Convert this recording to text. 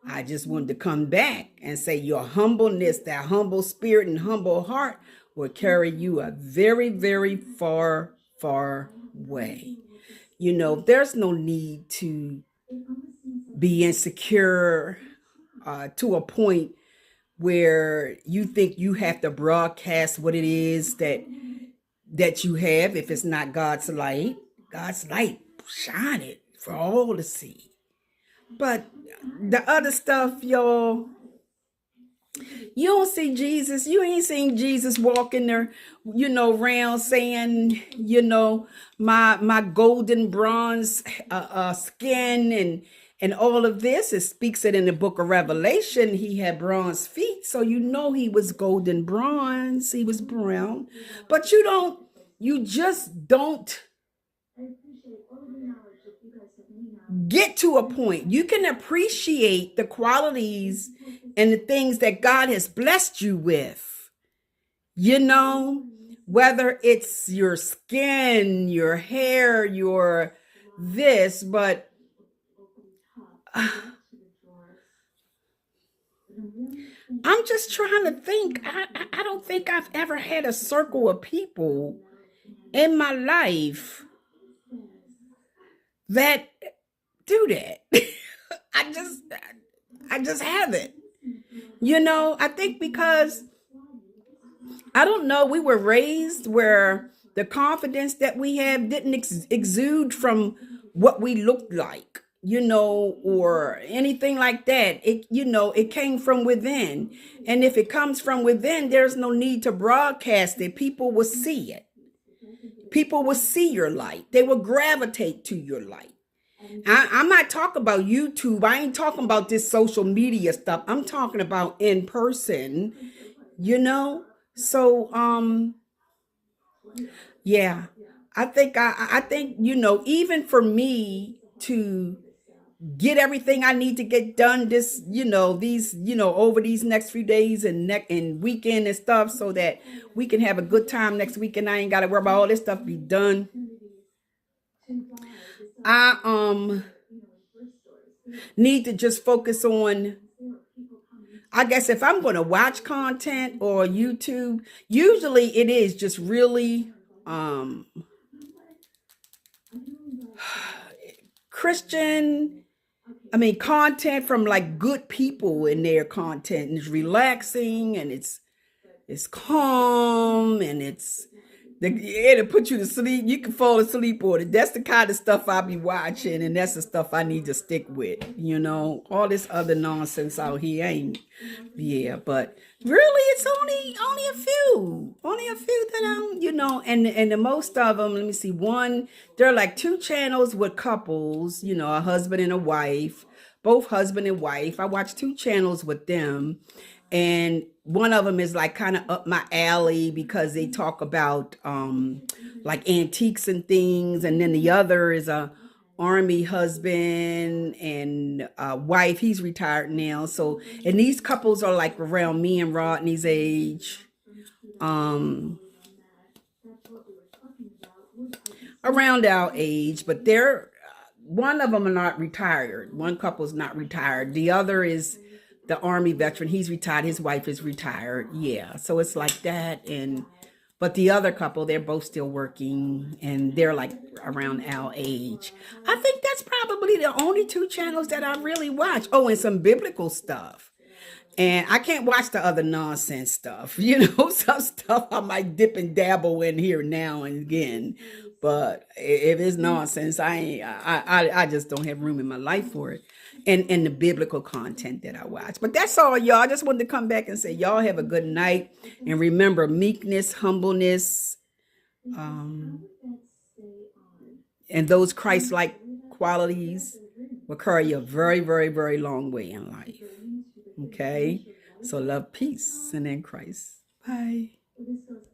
I just wanted to come back and say your humbleness, that humble spirit and humble heart will carry you a very, very far, far way. There's no need to be insecure to a point where you think you have to broadcast what it is that you have. If it's not God's light, shine it for all to see. But the other stuff, y'all, you don't see Jesus. You ain't seen Jesus walking there, around saying, my golden bronze skin and all of this. It speaks it in the book of Revelation. He had bronze feet, so he was golden bronze. He was brown, but you just don't get to a point. You can appreciate the qualities and the things that God has blessed you with, whether it's your skin, your hair, your this, but I'm just trying to think. I don't think I've ever had a circle of people in my life that do that. I just haven't. I think because I don't know, we were raised where the confidence that we have didn't exude from what we looked like, or anything like that. It came from within. And if it comes from within, there's no need to broadcast it. People will see it. People will see your light. They will gravitate to your light. I'm not talking about YouTube. I ain't talking about this social media stuff. I'm talking about in person, So, yeah, I think, even for me to get everything I need to get done over these next few days and weekend and stuff, so that we can have a good time next week and I ain't got to worry about all this stuff be done. I need to just focus on, I guess, if I'm going to watch content or YouTube, usually it is just really Christian, content from like good people in their content, and it's relaxing and it's calm and it'll put you to sleep. You can fall asleep on it. That's the kind of stuff I'll be watching, and that's the stuff I need to stick with. All this other nonsense out here ain't. Yeah, but really, it's only a few that I'm, and the most of them. Let me see. One, there are like 2 channels with couples. A husband and a wife, both husband and wife. I watch 2 channels with them. And one of them is like kind of up my alley because they talk about like antiques and things. And then the other is a army husband and wife. He's retired now. So, and these couples are like around me and Rodney's age. Around our age, but one of them are not retired. One couple's not retired. The other is the army veteran. He's retired. His wife is retired. Yeah. So it's like that. But the other couple, they're both still working and they're like around our age. I think that's probably the only 2 channels that I really watch. Oh, and some biblical stuff. And I can't watch the other nonsense stuff. Some stuff I might dip and dabble in here now and again. But if it's nonsense, I just don't have room in my life for it. And the biblical content that I watch. But that's all, y'all. I just wanted to come back and say, y'all have a good night. And remember, meekness, humbleness, and those Christ-like qualities will carry you a very, very, very long way in life. Okay? So love, peace, and in Christ. Bye.